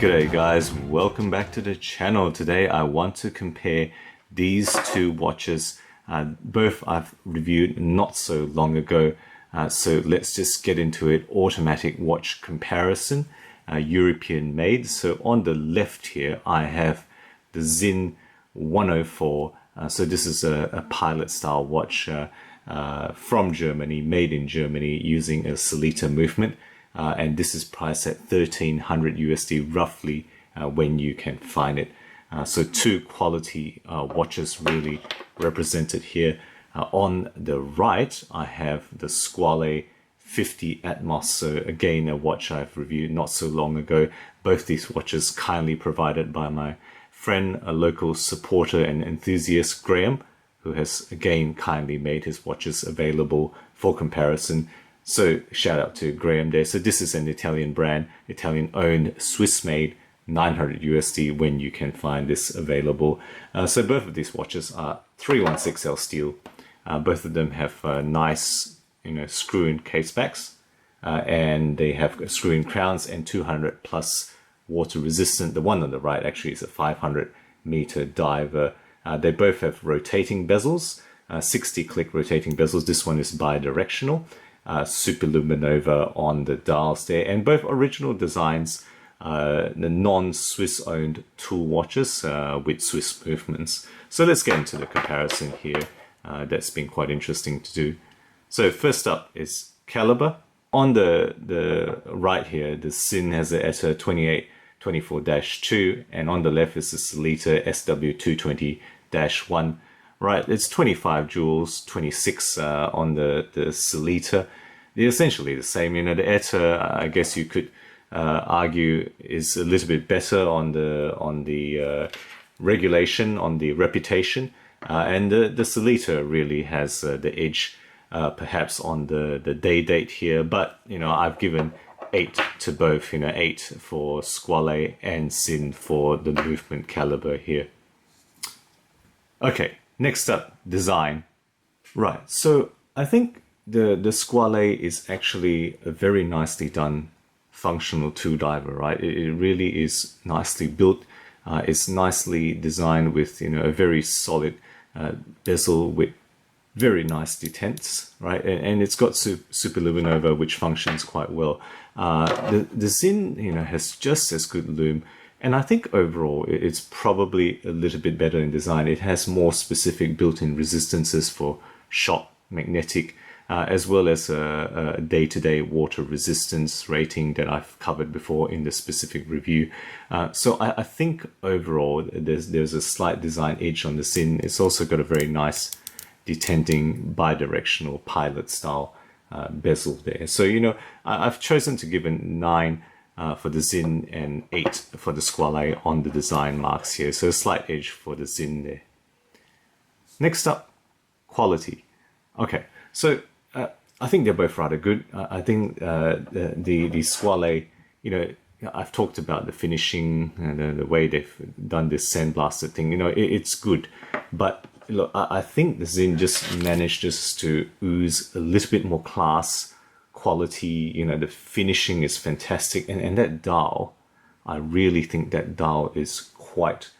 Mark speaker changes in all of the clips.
Speaker 1: G'day guys, welcome back to the channel. Today I want to compare these two watches. Both I've reviewed not so long ago, so let's just get into it. Automatic watch comparison, European made. So on the left here I have the Sinn 104. So this is a pilot style watch from Germany, made in Germany using a Sellita movement. And this is priced at 1300 USD roughly when you can find it. So two quality watches really represented here. On the right, I have the Squale 50 Atmos. So again, a watch I've reviewed not so long ago. Both these watches kindly provided by my friend, a local supporter and enthusiast, Graham, who has again kindly made his watches available for comparison. So shout out to Graham there. So this is an Italian brand, Italian owned, Swiss made, 900 USD when you can find this available. So both of these watches are 316L steel. Both of them have nice, screw-in case backs, and they have screw-in crowns and 200 plus water resistant. The one on the right actually is a 500 meter diver. They both have rotating bezels, 60 click rotating bezels. This one is bi-directional. Super luminova on the dials there, and both original designs, the non-Swiss owned tool watches with Swiss movements. So let's get into the comparison here. That's been quite interesting to do. So first up is caliber. On the right here, the Sinn has the ETA 2824-2, and on the left is the Sellita SW 220-1. Right, it's 25 joules, 26 on the Sellita. They're essentially the same. The ETA, I guess you could argue, is a little bit better on the regulation, on the reputation, and the Sellita really has the edge, perhaps on the day date here. But I've given 8 to both. 8 for Squale and Sinn for the movement caliber here. Okay. Next up, design. Right, so I think the Squale is actually a very nicely done functional tool diver, right? It really is nicely built. It's nicely designed with, a very solid bezel with very nice detents, right? And it's got super luminova, which functions quite well. The Sinn, has just as good lume. And I think overall, it's probably a little bit better in design. It has more specific built-in resistances for shock, magnetic, as well as a day-to-day water resistance rating that I've covered before in the specific review. So I think overall, there's a slight design edge on the Sinn. It's also got a very nice detenting bi-directional pilot style bezel there. So, I've chosen to give a 9 for the Sinn and 8 for the Squale on the design marks here. So a slight edge for the Sinn there. Next up, quality. Okay, so I think they're both rather good. I think the Squale, I've talked about the finishing and the way they've done this sandblasted thing. It's good, but look, I think the Sinn just managed just to ooze a little bit more class, quality. The finishing is fantastic, and that dial, I really think that dial is quite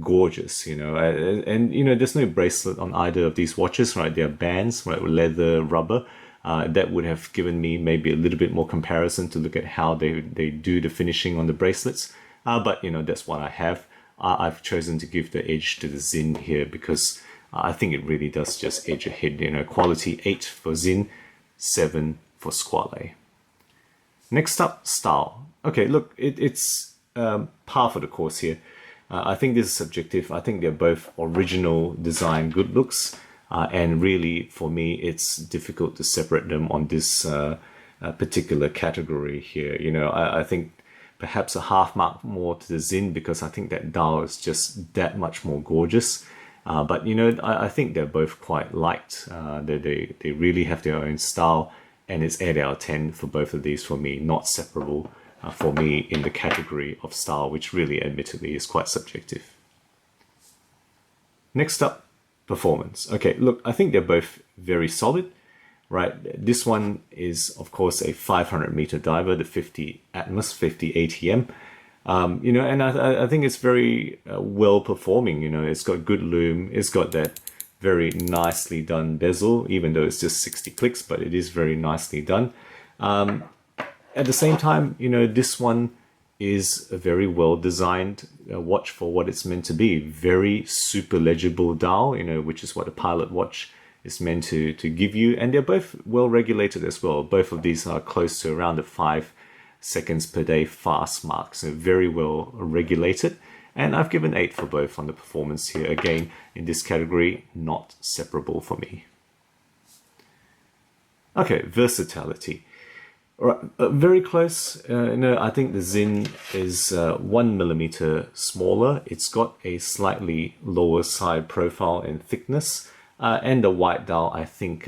Speaker 1: gorgeous. And there's no bracelet on either of these watches, right? They're bands, right, leather, rubber. That would have given me maybe a little bit more comparison to look at how they do the finishing on the bracelets. But that's what I have. I've chosen to give the edge to the Sinn here because I think it really does just edge ahead. Quality 8 for Sinn, 7 for Squale. Next up, style. Okay, look, it's par for the course here. I think this is subjective. I think they're both original design good looks, and really for me it's difficult to separate them on this particular category here. I think perhaps a half mark more to the Sinn because I think that dial is just that much more gorgeous. But I think they're both quite liked. They really have their own style. And it's 8 out of 10 for both of these for me, not separable for me in the category of style, which really admittedly is quite subjective. Next up, performance. Okay, look, I think they're both very solid, right? This one is, of course, a 500 meter diver, the 50 Atmos, 50 ATM. You know, and I think it's very well performing. You know, it's got good loom. It's got that very nicely done bezel, even though it's just 60 clicks, but it is very nicely done. At the same time, you know, this one is a very well designed watch for what it's meant to be. Very super legible dial, you know, which is what a pilot watch is meant to give you. And they're both well regulated as well. Both of these are close to around the 5 seconds per day fast mark, so very well regulated. And I've given 8 for both on the performance here. Again, in this category, not separable for me. Okay, versatility. All right, very close. You know, I think the Sinn is 1 millimeter smaller. It's got a slightly lower side profile and thickness. And the white dial, I think,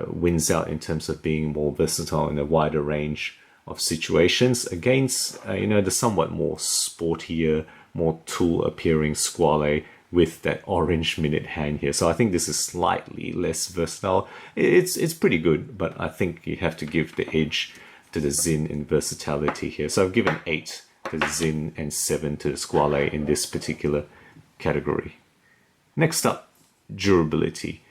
Speaker 1: wins out in terms of being more versatile in a wider range of situations against, you know, the somewhat more sportier, more tool-appearing Squale with that orange minute hand here. So I think this is slightly less versatile. It's pretty good, but I think you have to give the edge to the Sinn in versatility here. So I've given 8 to the Sinn and 7 to the Squale in this particular category. Next up, durability.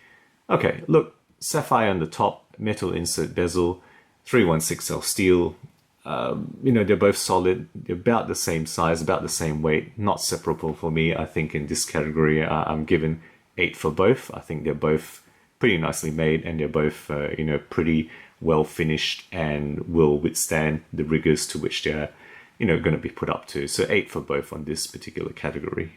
Speaker 1: Okay, look, sapphire on the top, metal insert bezel, 316L steel. You know, they're both solid. They're about the same size, about the same weight. Not separable for me. I think in this category, I'm given 8 for both. I think they're both pretty nicely made, and they're both, you know, pretty well finished and will withstand the rigors to which they're, you know, going to be put up to. So 8 for both on this particular category.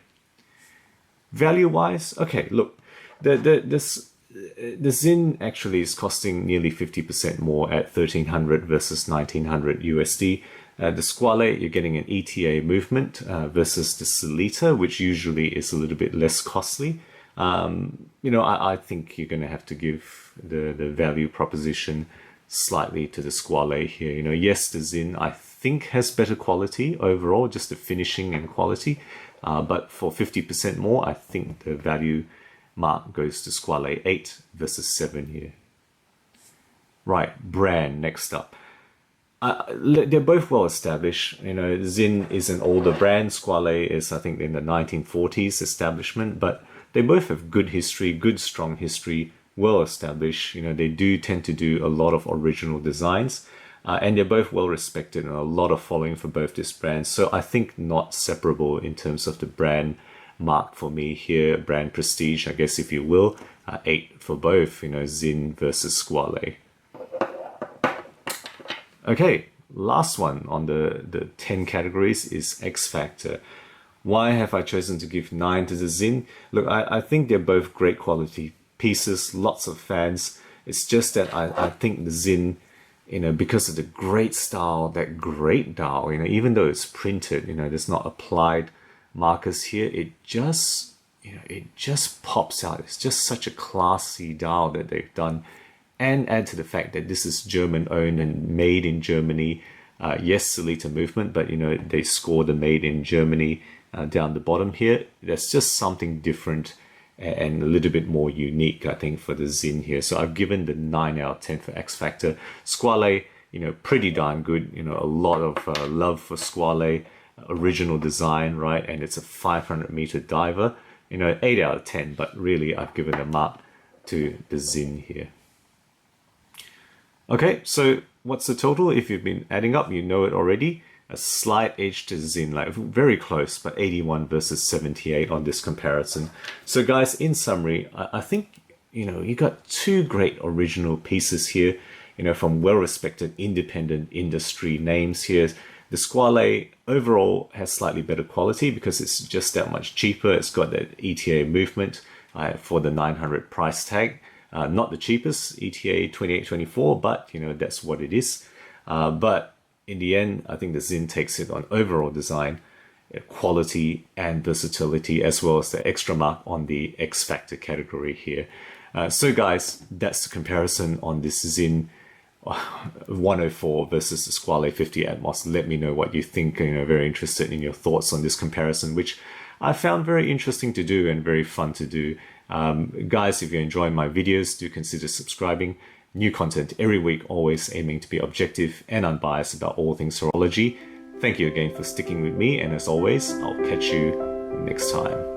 Speaker 1: Value-wise, okay, look, the Sinn actually is costing nearly 50% more at 1300 versus 1900 USD. The Squale, you're getting an ETA movement versus the Sellita, which usually is a little bit less costly. You know, I think you're going to have to give the value proposition slightly to the Squale here. You know, yes, the Sinn, I think, has better quality overall, just the finishing and quality. But for 50% more, I think the value mark goes to Squale 8 versus 7 here. Right, brand next up. They're both well established. You know, Sinn is an older brand. Squale is, I think, in the 1940s establishment, but they both have good history, good strong history, well established. You know, they do tend to do a lot of original designs, and they're both well respected and a lot of following for both these brands. So I think not separable in terms of the brand mark for me here, brand prestige, I guess, if you will. 8 for both, you know, Sinn versus Squale. Okay, last one on the 10 categories is X Factor. Why have I chosen to give 9 to the Sinn? Look, I think they're both great quality pieces, lots of fans. It's just that I think the Sinn, you know, because of the great style, that great dial, you know, even though it's printed, you know, there's not applied markers here, it just, you know, it just pops out. It's just such a classy dial that they've done. And add to the fact that this is German owned and made in Germany. Yes, Sellita movement, but you know, they score the made in Germany down the bottom here. There's just something different and a little bit more unique, I think, for the Sinn here. So I've given the 9 out of 10 for X Factor. Squale, you know, pretty darn good. You know, a lot of love for Squale. Original design, right? And it's a 500-meter diver. You know, 8 out of 10, but really I've given a mark to the Sinn here. Okay, so what's the total? If you've been adding up, you know it already. A slight edge to Sinn, like very close, but 81 versus 78 on this comparison. So guys, in summary, I think, you know, you got 2 great original pieces here, you know, from well-respected independent industry names here. The Squale overall has slightly better quality because it's just that much cheaper. It's got that ETA movement for the 900 price tag. Not the cheapest, ETA 2824, but you know, that's what it is. But in the end, I think the Sinn takes it on overall design, quality and versatility, as well as the extra mark on the X Factor category here. So guys, that's the comparison on this Sinn 104 versus the Squale 50 Atmos. Let me know what you think. You know, very interested in your thoughts on this comparison, which I found very interesting to do and very fun to do. Guys, if you're enjoying my videos, do consider subscribing. New content every week, always aiming to be objective and unbiased about all things horology. Thank you again for sticking with me, and as always, I'll catch you next time.